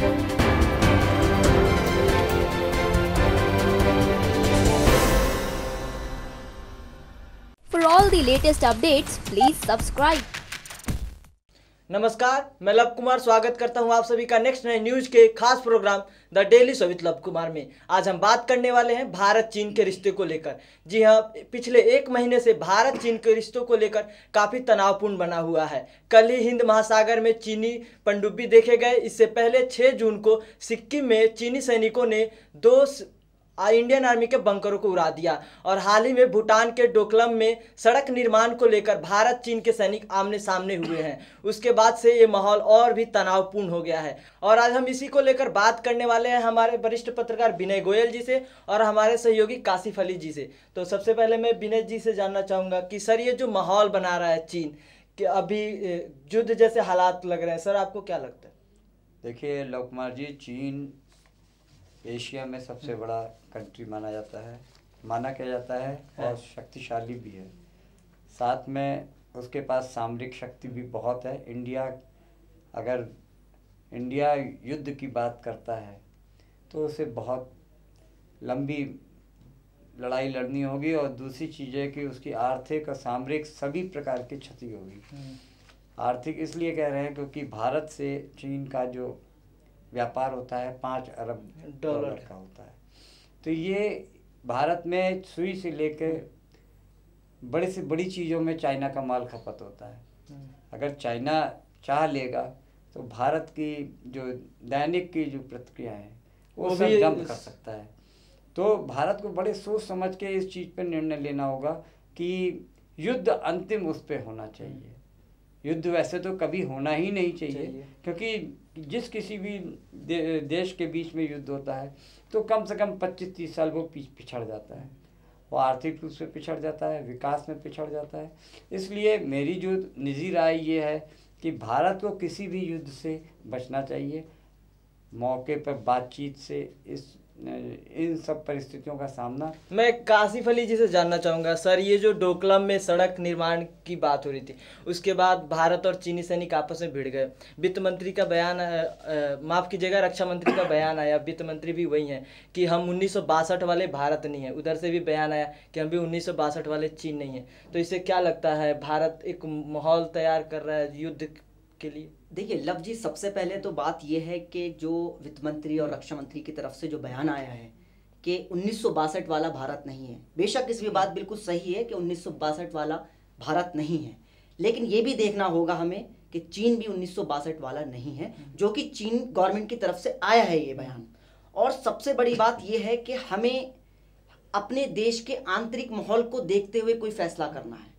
For all the latest updates, please subscribe. नमस्कार, मैं love Kumar स्वागत करता हूं आप सभी का नेक्स्ट नए न्यूज के खास programme the daily show with Luv Kumar में। आज हम बात करने वाले हैं भारत चीन के रिश्ते को लेकर। जी हां, पिछले एक महीने से भारत चीन के रिश्तों को लेकर काफ़ी तनावपूर्ण बना हुआ है। कल ही हिंद महासागर में चीनी पनडुब्बी देखे गए। इससे पहले 6 जून को सिक्किम में चीनी सैनिकों ने 2 इंडियन आर्मी के बंकरों को उड़ा दिया और हाल ही में भूटान के डोकलम में सड़क निर्माण को लेकर भारत चीन के सैनिक आमने सामने हुए हैं। उसके बाद से ये माहौल और भी तनावपूर्ण हो गया है और आज हम इसी को लेकर बात करने वाले हैं हमारे वरिष्ठ पत्रकार विनय गोयल जी से और हमारे सहयोगी काशिफ अली जी से। तो सबसे पहले मैं विनय जी से जानना चाहूँगा कि सर, ये जो माहौल बना रहा है चीन कि अभी युद्ध जैसे हालात लग रहे हैं, सर आपको क्या लगता है? देखिए लव कुमार जी, चीन एशिया में सबसे बड़ा कंट्री माना जाता है, माना किया जाता है और शक्तिशाली भी है। साथ में उसके पास सामरिक शक्ति भी बहुत है। अगर इंडिया युद्ध की बात करता है तो उसे बहुत लंबी लड़ाई लड़नी होगी और दूसरी चीज़ है कि उसकी आर्थिक और सामरिक सभी प्रकार की क्षति होगी। आर्थिक इसलिए कह रहे हैं क्योंकि भारत से चीन का जो व्यापार होता है 5 अरब डॉलर का होता है। तो ये भारत में सुई से लेकर बड़े से बड़ी चीज़ों में चाइना का माल खपत होता है। अगर चाइना चाह लेगा तो भारत की जो दैनिक की जो प्रक्रिया है वो सब डंप कर सकता है। तो भारत को बड़े सोच समझ के इस चीज़ पर निर्णय लेना होगा कि युद्ध अंतिम उस पर होना चाहिए। युद्ध वैसे तो कभी होना ही नहीं चाहिए क्योंकि जिस किसी भी देश के बीच में युद्ध होता है तो कम से कम 25-30 साल वो पिछड़ जाता है। वो आर्थिक रूप से पिछड़ जाता है, विकास में पिछड़ जाता है। इसलिए मेरी जो निजी राय ये है कि भारत को किसी भी युद्ध से बचना चाहिए। मौके पर बातचीत से इन सब परिस्थितियों का सामना। मैं काशिफ अली जी से जानना चाहूँगा सर, ये जो डोकलम में सड़क निर्माण की बात हो रही थी उसके बाद भारत और चीनी सैनिक आपस में भिड़ गए। वित्त मंत्री का बयान, माफ़ कीजिएगा, रक्षा मंत्री का बयान आया, वित्त मंत्री भी वही हैं कि हम 1962 वाले भारत नहीं हैं। उधर से भी बयान आया कि हम भी 1962 वाले चीन नहीं हैं। तो इससे क्या लगता है, भारत एक माहौल तैयार कर रहा है युद्ध के लिए? देखिए लव जी, सबसे पहले तो बात यह है कि जो वित्त मंत्री और रक्षा मंत्री की तरफ से जो बयान आया है कि 1962 वाला भारत नहीं है, बेशक इसमें बात बिल्कुल सही है कि 1962 वाला भारत नहीं है, लेकिन ये भी देखना होगा हमें कि चीन भी 1962 वाला नहीं है, जो कि चीन गवर्नमेंट की तरफ से आया है ये बयान। और सबसे बड़ी बात यह है कि हमें अपने देश के आंतरिक माहौल को देखते हुए कोई फैसला करना है,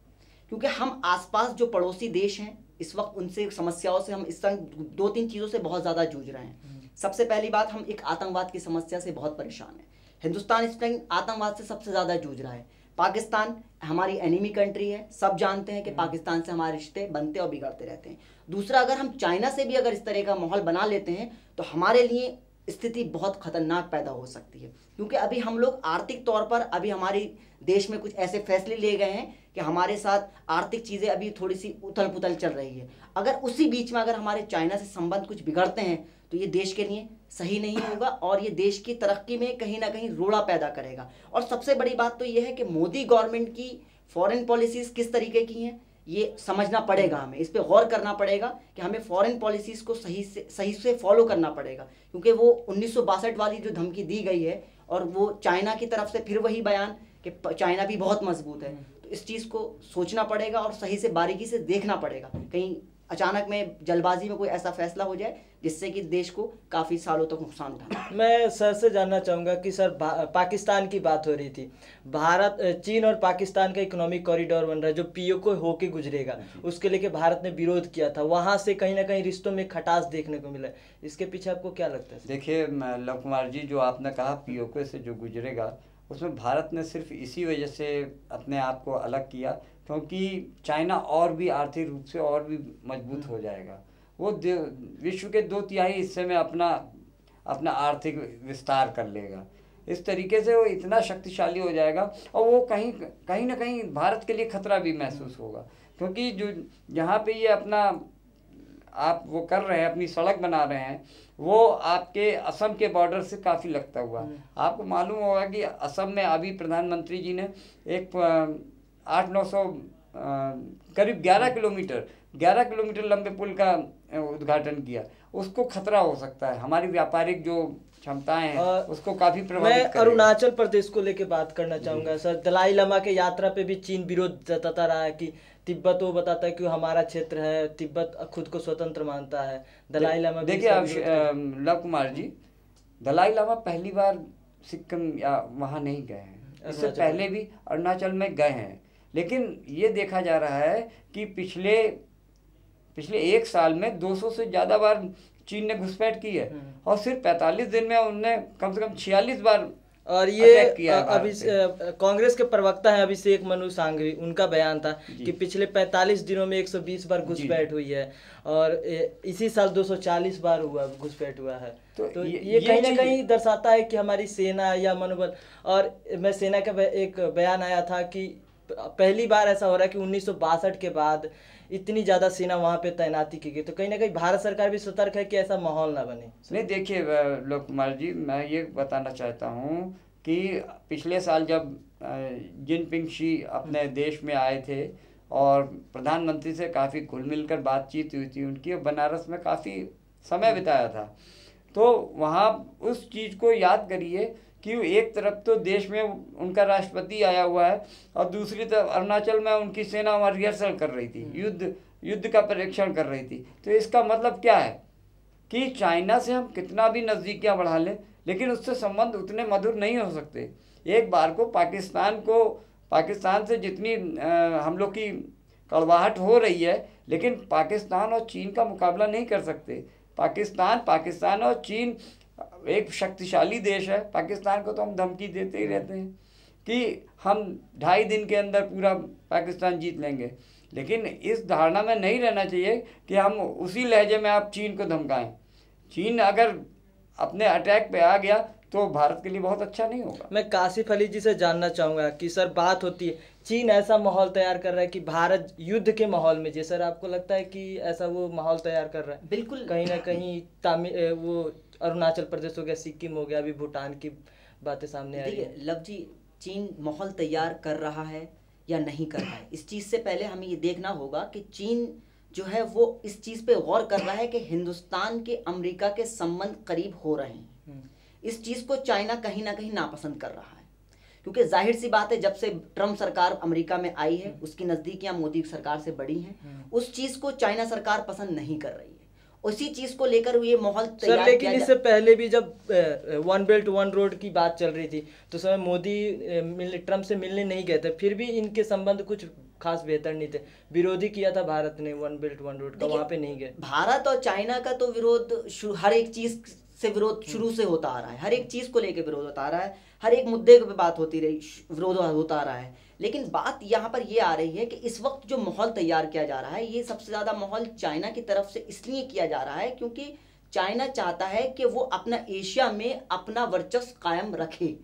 क्योंकि हम आसपास जो पड़ोसी देश हैं इस वक्त उनसे समस्याओं से हम इस तरह 2-3 चीज़ों से बहुत ज़्यादा जूझ रहे हैं। सबसे पहली बात, हम एक आतंकवाद की समस्या से बहुत परेशान हैं। हिंदुस्तान इस टाइम आतंकवाद से सबसे ज़्यादा जूझ रहा है। पाकिस्तान हमारी एनिमी कंट्री है, सब जानते हैं कि पाकिस्तान से हमारे रिश्ते बनते और बिगड़ते रहते हैं। दूसरा, अगर हम चाइना से भी अगर इस तरह का माहौल बना लेते हैं तो हमारे लिए स्थिति बहुत खतरनाक पैदा हो सकती है, क्योंकि अभी हम लोग आर्थिक तौर पर अभी हमारे देश में कुछ ऐसे फैसले लिए गए हैं कि हमारे साथ आर्थिक चीज़ें अभी थोड़ी सी उथल पुथल चल रही है। अगर उसी बीच में अगर हमारे चाइना से संबंध कुछ बिगड़ते हैं तो ये देश के लिए सही नहीं होगा और ये देश की तरक्की में कहीं ना कहीं रोड़ा पैदा करेगा। और सबसे बड़ी बात तो ये है कि मोदी गवर्नमेंट की फॉरेन पॉलिसीज़ किस तरीके की हैं ये समझना पड़ेगा, हमें इस पर गौर करना पड़ेगा कि हमें फॉरेन पॉलिसीज़ को सही से फॉलो करना पड़ेगा, क्योंकि वो 1962 वाली जो धमकी दी गई है और वो चाइना की तरफ से फिर वही बयान कि चाइना भी बहुत मजबूत है, तो इस चीज़ को सोचना पड़ेगा और सही से बारीकी से देखना पड़ेगा। कहीं अचानक में जल्दबाजी में कोई ऐसा फैसला हो जाए जिससे कि देश को काफ़ी सालों तक नुकसान उठाना। मैं सर से जानना चाहूँगा कि सर पाकिस्तान की बात हो रही थी, भारत, चीन और पाकिस्तान का इकोनॉमिक कॉरिडोर बन रहा है जो पीओके होके गुजरेगा, उसके लेके भारत ने विरोध किया था, वहाँ से कहीं ना कहीं रिश्तों में खटास देखने को मिला। इसके पीछे आपको क्या लगता है? देखिए लव कुमार जी, जो आपने कहा पीओके से जो गुजरेगा, उसमें भारत ने सिर्फ इसी वजह से अपने आप को अलग किया क्योंकि चाइना और भी आर्थिक रूप से और भी मजबूत हो जाएगा। वो विश्व के 2/3 हिस्से में अपना आर्थिक विस्तार कर लेगा। इस तरीके से वो इतना शक्तिशाली हो जाएगा और वो कहीं ना कहीं भारत के लिए खतरा भी महसूस होगा, क्योंकि जो यहाँ पे ये अपना आप वो कर रहे हैं, अपनी सड़क बना रहे हैं, वो आपके असम के बॉर्डर से काफ़ी लगता हुआ। आपको मालूम होगा कि असम में अभी प्रधानमंत्री जी ने एक 800-900 करीब 11 किलोमीटर लंबे पुल का उद्घाटन किया। उसको खतरा हो सकता है, हमारी व्यापारिक जो क्षमताएं हैं उसको काफी प्रभावित मैं करेगा। अरुणाचल प्रदेश को लेके बात करना चाहूंगा सर। दलाई लामा के यात्रा पे भी चीन विरोध जताता रहा है कि तिब्बत वो बताता है कि हमारा क्षेत्र है, तिब्बत खुद को स्वतंत्र मानता है। दलाई लामा देखिए लव कुमार जी, दलाई लामा पहली बार सिक्किम या वहाँ नहीं गए हैं, इससे पहले भी अरुणाचल में गए हैं। लेकिन ये देखा जा रहा है कि पिछले 1 साल में 200 से ज़्यादा बार चीन ने घुसपैठ की है, और सिर्फ 45 दिन में उनने कम से कम 46 बार और ये अभी कांग्रेस के प्रवक्ता हैं अभिषेक मनु सांघवी, उनका बयान था कि पिछले 45 दिनों में 120 बार घुसपैठ हुई है, और इसी साल 240 बार घुसपैठ हुआ है। तो ये कहीं ना कहीं दर्शाता है कि हमारी सेना या मनोबल। और मैं सेना का एक बयान आया था कि पहली बार ऐसा हो रहा है कि 1962 के बाद इतनी ज़्यादा सेना वहाँ पे तैनाती की गई। तो कहीं ना कहीं भारत सरकार भी सतर्क है कि ऐसा माहौल ना बने। नहीं, देखिए लव कुमार जी, मैं ये बताना चाहता हूँ कि पिछले साल जब जिनपिंग शी अपने देश में आए थे और प्रधानमंत्री से काफ़ी घुल मिलकर बातचीत हुई थी उनकी, बनारस में काफ़ी समय बिताया था, तो वहाँ उस चीज़ को याद करिए कि एक तरफ तो देश में उनका राष्ट्रपति आया हुआ है और दूसरी तरफ अरुणाचल में उनकी सेना वहाँ रिहर्सल कर रही थी, युद्ध का परीक्षण कर रही थी। तो इसका मतलब क्या है कि चाइना से हम कितना भी नज़दीकियाँ बढ़ा लें, लेकिन उससे संबंध उतने मधुर नहीं हो सकते। एक बार को पाकिस्तान से जितनी हम लोग की कड़वाहट हो रही है, लेकिन पाकिस्तान और चीन का मुकाबला नहीं कर सकते। पाकिस्तान और चीन एक शक्तिशाली देश है। पाकिस्तान को तो हम धमकी देते ही रहते हैं कि हम 2.5 दिन के अंदर पूरा पाकिस्तान जीत लेंगे, लेकिन इस धारणा में नहीं रहना चाहिए कि हम उसी लहजे में आप चीन को धमकाएं। चीन अगर अपने अटैक पे आ गया तो भारत के लिए बहुत अच्छा नहीं होगा। मैं काशिफ अली जी से जानना चाहूँगा कि सर, बात होती है चीन ऐसा माहौल तैयार कर रहा है कि भारत युद्ध के माहौल में, जी सर आपको लगता है कि ऐसा वो माहौल तैयार कर रहा है? बिल्कुल, कहीं ना कहीं वो अरुणाचल प्रदेश हो गया, सिक्किम हो गया, अभी भूटान की बातें सामने आ रही है। देखिए लव जी, चीन माहौल तैयार कर रहा है या नहीं कर रहा है, इस चीज़ से पहले हमें ये देखना होगा कि चीन जो है वो इस चीज़ पे गौर कर रहा है कि हिंदुस्तान के अमेरिका के संबंध करीब हो रहे हैं। इस चीज़ को चाइना कहीं ना कहीं नापसंद कर रहा है, क्योंकि जाहिर सी बात है जब से ट्रम्प सरकार अमेरिका में आई है उसकी नज़दीकियाँ मोदी सरकार से बढ़ी हैं। उस चीज़ को चाइना सरकार पसंद नहीं कर रही है। उसी चीज को लेकर ये माहौल तैयार सर, लेकिन इससे पहले भी जब 1 बेल्ट 1 रोड की बात चल रही थी तो समय मोदी ट्रम्प से मिलने नहीं गए थे, फिर भी इनके संबंध कुछ खास बेहतर नहीं थे। विरोधी किया था भारत ने 1 बेल्ट 1 रोड का, वहाँ पे नहीं गए। भारत और चाइना का तो विरोध हर एक चीज से विरोध शुरू से होता आ रहा है, हर एक चीज को लेकर विरोध होता आ रहा है, हर एक मुद्दे पे बात होती रही, विरोध होता आ रहा है। लेकिन बात यहाँ पर ये आ रही है कि इस वक्त जो माहौल तैयार किया जा रहा है, ये सबसे ज़्यादा माहौल चाइना की तरफ से इसलिए किया जा रहा है क्योंकि चाइना चाहता है कि वो अपना एशिया में अपना वर्चस्व कायम रखे,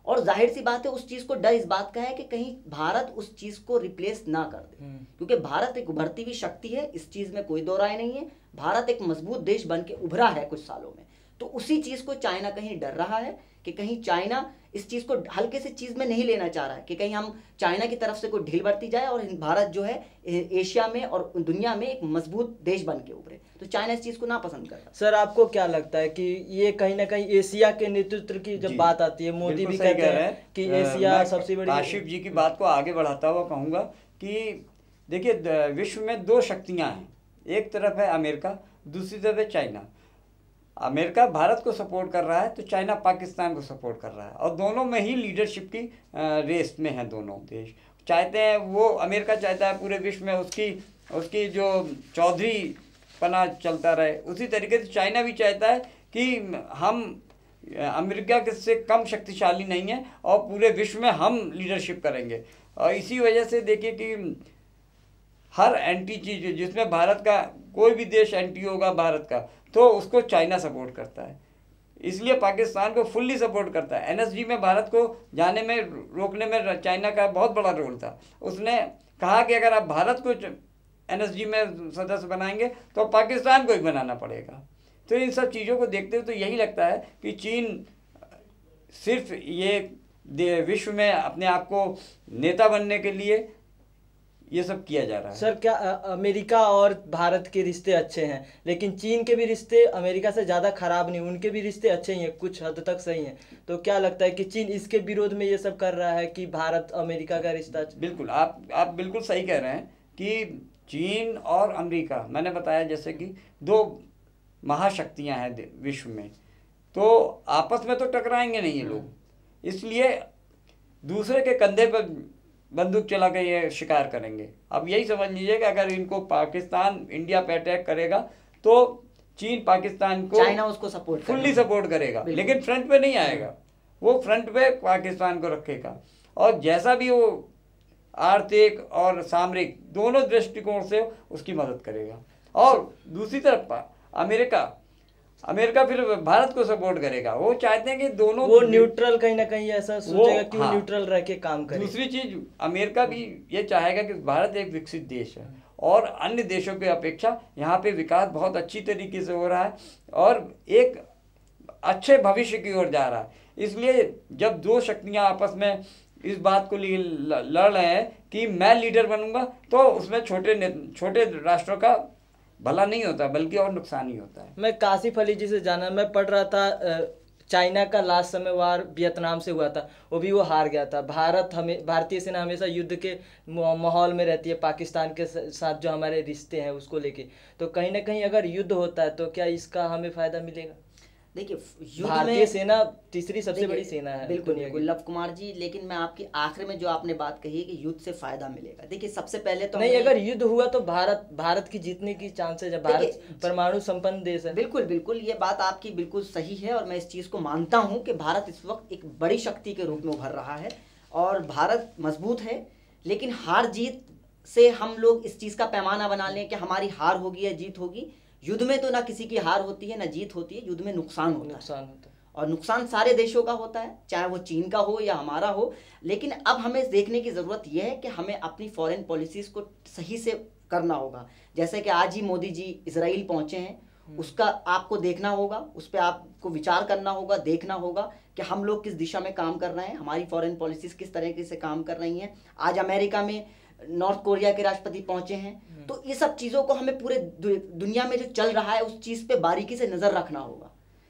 और जाहिर सी बात है उस चीज़ को डर इस बात का है कि कहीं भारत उस चीज़ को रिप्लेस ना कर दे, क्योंकि भारत एक उभरती हुई शक्ति है, इस चीज़ में कोई दो राय नहीं है। भारत एक मजबूत देश बन के उभरा है कुछ सालों में, तो उसी चीज़ को चाइना कहीं डर रहा है कि कहीं चाइना इस चीज़ को हल्के से चीज़ में नहीं लेना चाह रहा है कि कहीं हम चाइना की तरफ से कोई ढील बरती जाए और भारत जो है एशिया में और दुनिया में एक मजबूत देश बन के उभरे। तो चाइना इस चीज़ को ना पसंद करता। सर, आपको क्या लगता है कि ये कहीं ना कहीं एशिया के नेतृत्व की जब बात आती है, मोदी भी कहते हैं कि एशिया सबसे बड़ी। काशिफ जी की बात को आगे बढ़ाता हुआ कहूँगा कि देखिए विश्व में 2 शक्तियाँ हैं, एक तरफ है अमेरिका, दूसरी तरफ है चाइना। अमेरिका भारत को सपोर्ट कर रहा है तो चाइना पाकिस्तान को सपोर्ट कर रहा है, और दोनों में ही लीडरशिप की रेस में हैं दोनों देश। चाहते हैं वो, अमेरिका चाहता है पूरे विश्व में उसकी जो चौधरी पना चलता रहे, उसी तरीके से चाइना भी चाहता है कि हम अमेरिका से कम शक्तिशाली नहीं है और पूरे विश्व में हम लीडरशिप करेंगे। और इसी वजह से देखिए कि हर एंटी चीज जिसमें भारत का कोई भी देश एंटी होगा भारत का, तो उसको चाइना सपोर्ट करता है, इसलिए पाकिस्तान को फुल्ली सपोर्ट करता है। NSG में भारत को जाने में रोकने में चाइना का बहुत बड़ा रोल था। उसने कहा कि अगर आप भारत को NSG में सदस्य बनाएंगे तो पाकिस्तान को ही बनाना पड़ेगा। तो इन सब चीज़ों को देखते हुए तो यही लगता है कि चीन सिर्फ ये विश्व में अपने आप को नेता बनने के लिए ये सब किया जा रहा है। सर, क्या अमेरिका और भारत के रिश्ते अच्छे हैं, लेकिन चीन के भी रिश्ते अमेरिका से ज़्यादा खराब नहीं, उनके भी रिश्ते अच्छे ही हैं, कुछ हद तक सही हैं। तो क्या लगता है कि चीन इसके विरोध में ये सब कर रहा है कि भारत अमेरिका का रिश्ता? बिल्कुल, आप बिल्कुल सही कह रहे हैं कि चीन और अमेरिका, मैंने बताया जैसे कि दो महाशक्तियां हैं विश्व में, तो आपस में तो टकराएंगे नहीं ये लोग, इसलिए दूसरे के कंधे पर बंदूक चला के ये शिकार करेंगे। अब यही समझ लीजिए कि अगर इनको पाकिस्तान इंडिया पे अटैक करेगा तो चीन पाकिस्तान को, चाइना उसको सपोर्ट फुल्ली सपोर्ट करेगा, लेकिन फ्रंट पे नहीं आएगा, वो फ्रंट पे पाकिस्तान को रखेगा और जैसा भी वो आर्थिक और सामरिक दोनों दृष्टिकोण से उसकी मदद करेगा। और दूसरी तरफ अमेरिका फिर भारत को सपोर्ट करेगा। वो चाहते हैं कि दोनों, वो न्यूट्रल कहीं ना कहीं ऐसा सोचेगा कि वो हाँ, न्यूट्रल रह के काम करे। दूसरी चीज, अमेरिका भी ये चाहेगा कि भारत एक विकसित देश है और अन्य देशों की अपेक्षा यहाँ पे विकास बहुत अच्छी तरीके से हो रहा है और एक अच्छे भविष्य की ओर जा रहा है। इसलिए जब दो शक्तियाँ आपस में इस बात को लिए लड़ रहे हैं कि मैं लीडर बनूंगा, तो उसमें छोटे राष्ट्रों का भला नहीं होता बल्कि और नुकसान ही होता है। मैं कासिफ अली जी से जाना, मैं पढ़ रहा था चाइना का लास्ट समय वार वियतनाम से हुआ था, वो भी वो हार गया था। भारतीय सेना हमेशा युद्ध के माहौल में रहती है पाकिस्तान के साथ, जो हमारे रिश्ते हैं उसको लेके। तो कहीं ना कहीं अगर युद्ध होता है तो क्या इसका हमें फायदा मिलेगा? देखिए, भारतीय सेना तीसरी सबसे बड़ी सेना है बिल्कुल बिल्कुल लव कुमार जी, लेकिन मैं आपकी आखिर में जो आपने बात कही कि युद्ध से फायदा मिलेगा, देखिए सबसे पहले तो नहीं, अगर युद्ध हुआ तो भारत की जीतने की चांसेस है। भारत परमाणु संपन्न देश है। बिल्कुल बिल्कुल, ये बात आपकी बिल्कुल सही है और मैं इस चीज को मानता हूं कि भारत इस वक्त एक बड़ी शक्ति के रूप में उभर रहा है और भारत मजबूत है। लेकिन हार जीत से हम लोग इस चीज का पैमाना बना लें कि हमारी हार होगी या जीत होगी। युद्ध में तो ना किसी की हार होती है ना जीत होती है, युद्ध में नुकसान होता है और नुकसान सारे देशों का होता है, चाहे वो चीन का हो या हमारा हो। लेकिन अब हमें देखने की ज़रूरत यह है कि हमें अपनी फॉरेन पॉलिसीज को सही से करना होगा। जैसे कि आज ही मोदी जी इजराइल पहुंचे हैं, उसका आपको देखना होगा, उस पर आपको विचार करना होगा, देखना होगा कि हम लोग किस दिशा में काम कर रहे हैं, हमारी फॉरेन पॉलिसीज किस तरीके से काम कर रही हैं। आज अमेरिका में नॉर्थ कोरिया के राष्ट्रपति पहुंचे हैं, तो ये सब चीज़ों को हमें पूरे दुनिया में जो चल रहा है उस चीज़ पे बारीकी से नज़र रखना होगा,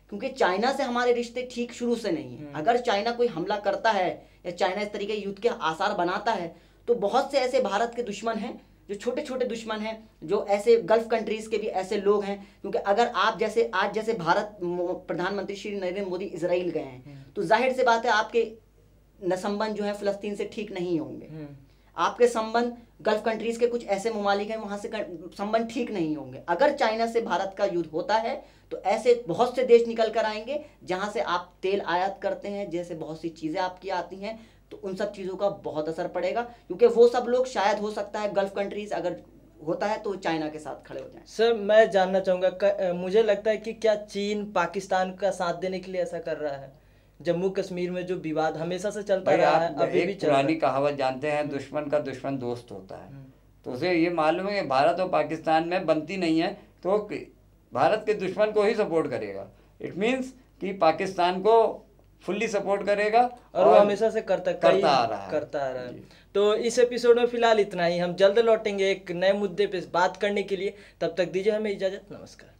क्योंकि चाइना से हमारे रिश्ते ठीक शुरू से नहीं है। अगर चाइना कोई हमला करता है या चाइना इस तरीके युद्ध के आसार बनाता है तो बहुत से ऐसे भारत के दुश्मन हैं, जो छोटे छोटे दुश्मन हैं, जो ऐसे गल्फ कंट्रीज के भी ऐसे लोग हैं। क्योंकि अगर आप आज जैसे भारत प्रधानमंत्री श्री नरेंद्र मोदी इजराइल गए हैं तो जाहिर सी बात है आपके संबंध जो है फिलिस्तीन से ठीक नहीं होंगे, आपके संबंध गल्फ कंट्रीज के कुछ ऐसे ममालिक हैं वहां से संबंध ठीक नहीं होंगे। अगर चाइना से भारत का युद्ध होता है तो ऐसे बहुत से देश निकल कर आएंगे जहां से आप तेल आयात करते हैं, जैसे बहुत सी चीजें आपकी आती हैं, तो उन सब चीजों का बहुत असर पड़ेगा। क्योंकि वो सब लोग शायद हो सकता है गल्फ कंट्रीज अगर होता है तो चाइना के साथ खड़े हो जाएं। सर, मैं जानना चाहूंगा, मुझे लगता है कि क्या चीन पाकिस्तान का साथ देने के लिए ऐसा कर रहा है? जम्मू कश्मीर में जो विवाद हमेशा से चलता रहा है, अभी भी चल रहा है। पुरानी कहावत जानते हैं, दुश्मन का दुश्मन दोस्त होता है। तो उसे ये मालूम है कि भारत और पाकिस्तान में बनती नहीं है तो भारत के दुश्मन को ही सपोर्ट करेगा। इट मीन्स कि पाकिस्तान को फुल्ली सपोर्ट करेगा और वो हमेशा से करता आ रहा है। तो इस एपिसोड में फिलहाल इतना ही। हम जल्द लौटेंगे एक नए मुद्दे पे बात करने के लिए। तब तक दीजिए हमें इजाजत। नमस्कार।